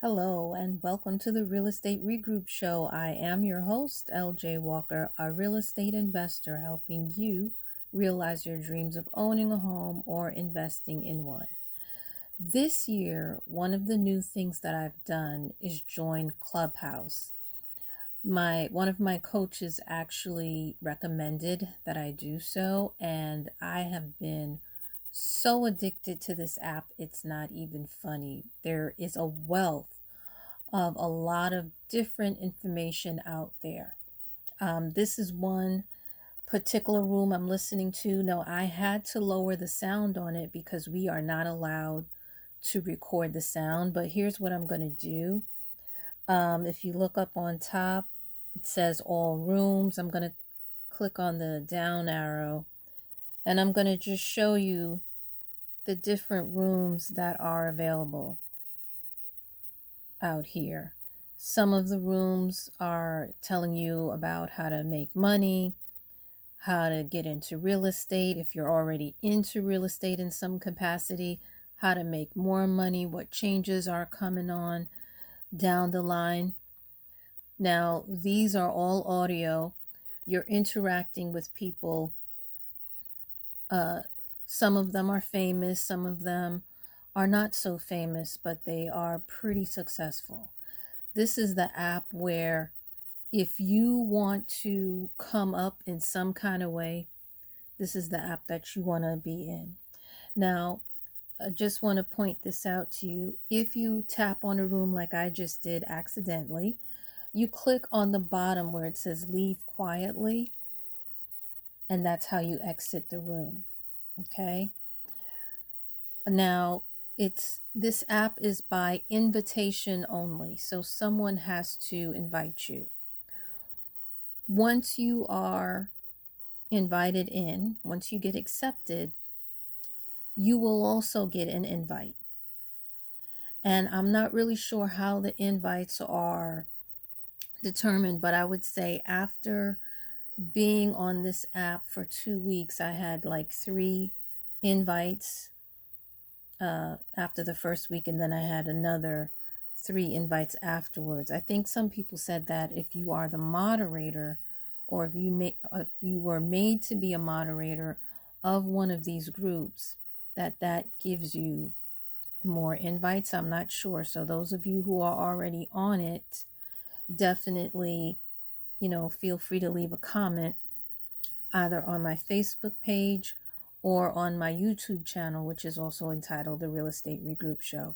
Hello and welcome to the Real Estate Regroup Show. I am your host, LJ Walker, a real estate investor helping you realize your dreams of owning a home or investing in one. This year, one of the new things that I've done is join Clubhouse. One of my coaches actually recommended that I do so, and I have been so addicted to this app, it's not even funny. There is a wealth of a lot of different information out there. This is one particular room I'm listening to. Now, I had to lower the sound on it because we are not allowed to record the sound, but here's what I'm going to do. If you look up on top, it says all rooms. I'm going to click on the down arrow and I'm going to just show you the different rooms that are available out here. Some of the rooms are telling you about how to make money, how to get into real estate if you're already into real estate in some capacity, how to make more money, what changes are coming on down the line. Now, these are all audio. You're interacting with people. Some of them are famous, some of them are not so famous, but they are pretty successful. This is the app where if you want to come up in some kind of way, this is the app that you want to be in. Now, I just want to point this out to you. If you tap on a room like I just did accidentally, you click on the bottom where it says leave quietly, and that's how you exit the room. Okay. Now, this app is by invitation only, so someone has to invite you. Once you are invited in, once you get accepted, you will also get an invite. And I'm not really sure how the invites are determined, but I would say after being on this app for 2 weeks, I had like 3 invites after the first week, and then I had another 3 invites afterwards. I think some people said that if you are the moderator, or if you were made to be a moderator of one of these groups, that gives you more invites. I'm not sure. So those of you who are already on it, definitely, feel free to leave a comment either on my Facebook page or on my YouTube channel, which is also entitled The Real Estate Regroup Show.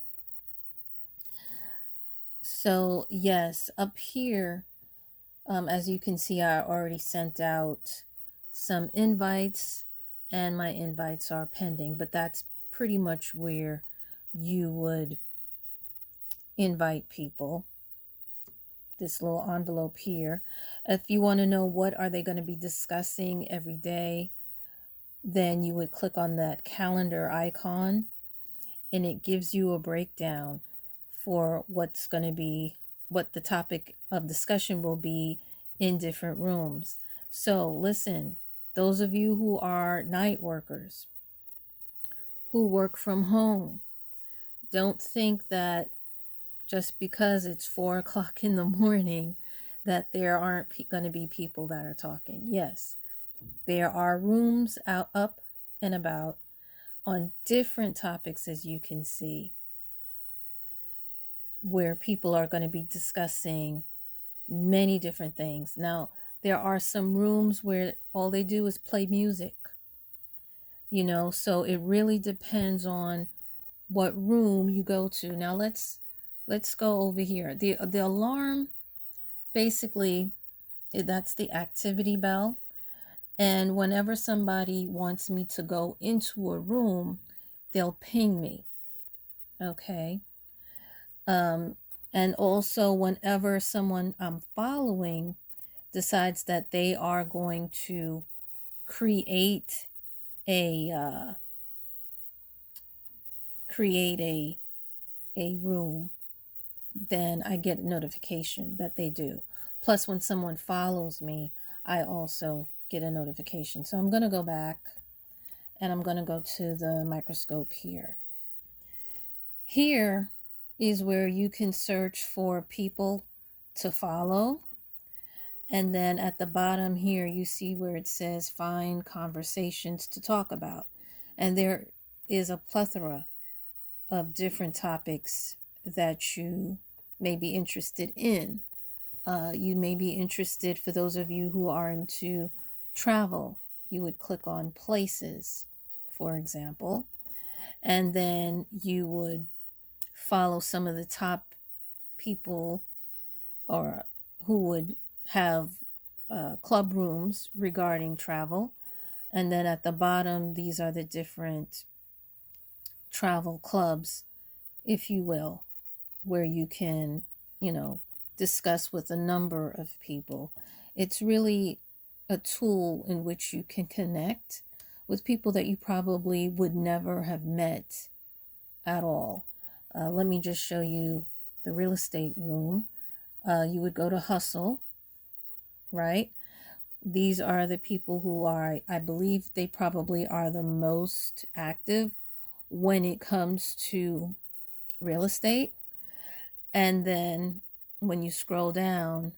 So yes, up here, as you can see, I already sent out some invites and my invites are pending, but that's pretty much where you would invite people. This little envelope here. If you want to know what are they going to be discussing every day, then you would click on that calendar icon and it gives you a breakdown for what the topic of discussion will be in different rooms. So listen, those of you who are night workers, who work from home, don't think that just because it's 4 o'clock in the morning that there aren't going to be people that are talking. Yes, there are rooms up and about on different topics, as you can see, where people are going to be discussing many different things. Now, there are some rooms where all they do is play music, so it really depends on what room you go to. Now, let's go over here. The alarm, basically, that's the activity bell. And whenever somebody wants me to go into a room, they'll ping me. Okay. And also whenever someone I'm following decides that they are going to create a room, then I get a notification that they do. Plus, when someone follows me, I also get a notification. So I'm going to go back and I'm going to go to the microscope here. Here is where you can search for people to follow. And then at the bottom here, you see where it says find conversations to talk about. And there is a plethora of different topics that you may be interested in. You may be interested, for those of you who are into travel, you would click on places, for example, and then you would follow some of the top people or who would have club rooms regarding travel. And then at the bottom, these are the different travel clubs, if you will, where you can, discuss with a number of people. It's really a tool in which you can connect with people that you probably would never have met at all. Let me just show you the real estate room. You would go to Hustle, right? These are the people who are, I believe they probably are the most active when it comes to real estate. And then when you scroll down,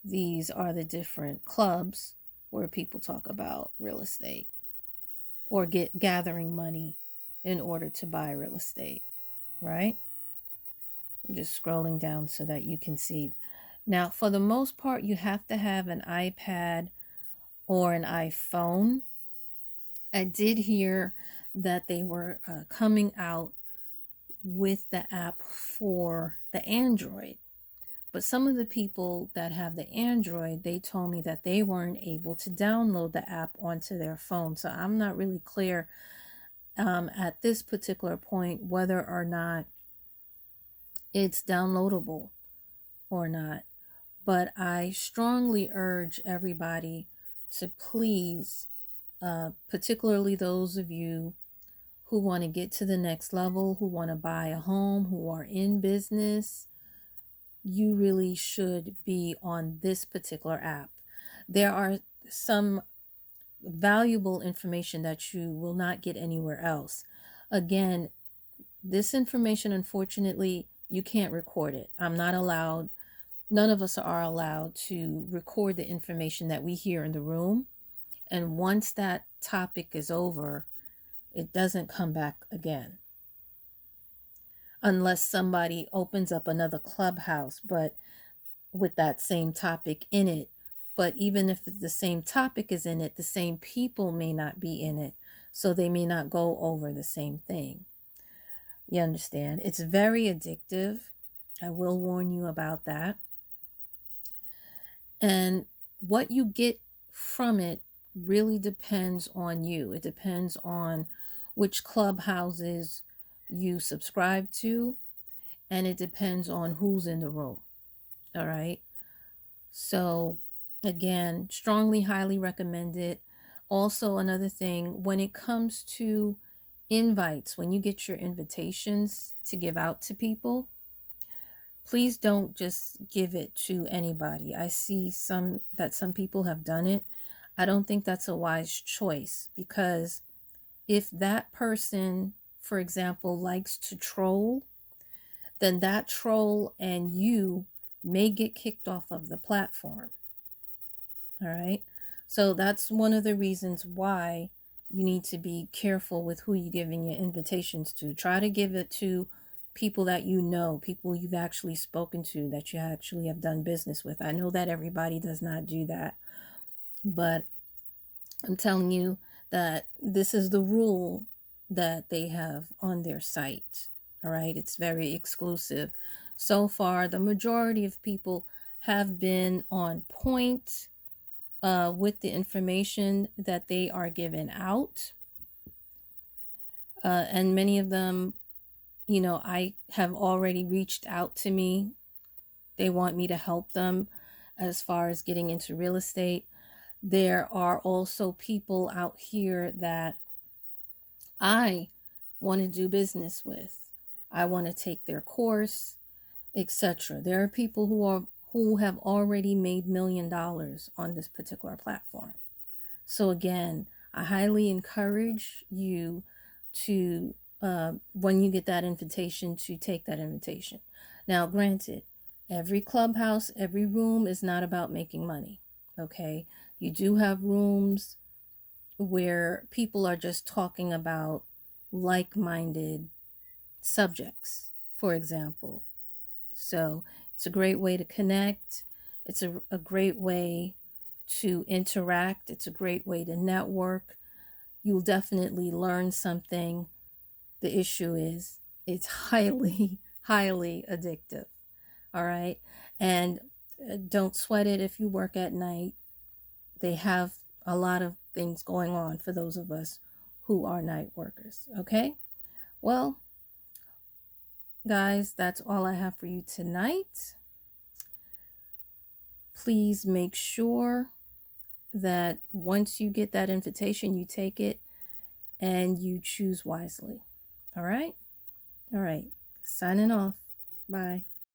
these are the different clubs where people talk about real estate or gathering money in order to buy real estate, right? I'm just scrolling down so that you can see. Now, for the most part, you have to have an iPad or an iPhone. I did hear that they were coming out with the app for the Android. But some of the people that have the Android, they told me that they weren't able to download the app onto their phone. So I'm not really clear at this particular point whether or not it's downloadable or not. But I strongly urge everybody to please, particularly those of you who want to get to the next level, who want to buy a home, who are in business, you really should be on this particular app. There are some valuable information that you will not get anywhere else. Again, this information, unfortunately, you can't record it. I'm not allowed, none of us are allowed to record the information that we hear in the room. And once that topic is over, it doesn't come back again. Unless somebody opens up another Clubhouse, but with that same topic in it. But even if the same topic is in it, the same people may not be in it. So they may not go over the same thing. You understand? It's very addictive. I will warn you about that. And what you get from it really depends on you. It depends on which clubhouses you subscribe to, and it depends on who's in the room. All right. So again, strongly, highly recommend it. Also, another thing, when it comes to invites, when you get your invitations to give out to people, please don't just give it to anybody. I see some people have done it. I don't think that's a wise choice, because if that person, for example, likes to troll, then that troll and you may get kicked off of the platform. All right. So that's one of the reasons why you need to be careful with who you're giving your invitations to. Try to give it to people that you know, people you've actually spoken to, that you actually have done business with. I know that everybody does not do that, but I'm telling you that this is the rule that they have on their site. All right. It's very exclusive. So far, the majority of people have been on point with the information that they are given out. And many of them, I have already reached out to me. They want me to help them as far as getting into real estate. There are also people out here that I want to do business with. I want to take their course, etc. There are people who have already made $1 million on this particular platform. So again, I highly encourage you to when you get that invitation, to take that invitation. Now, granted, every clubhouse, every room is not about making money. Okay. You do have rooms where people are just talking about like-minded subjects, for example. So it's a great way to connect. It's a great way to interact. It's a great way to network. You'll definitely learn something. The issue is it's highly, highly addictive. All right. And don't sweat it if you work at night. They have a lot of things going on for those of us who are night workers. Okay. Well, guys, that's all I have for you tonight. Please make sure that once you get that invitation, you take it and you choose wisely. All right? All right. Signing off. Bye.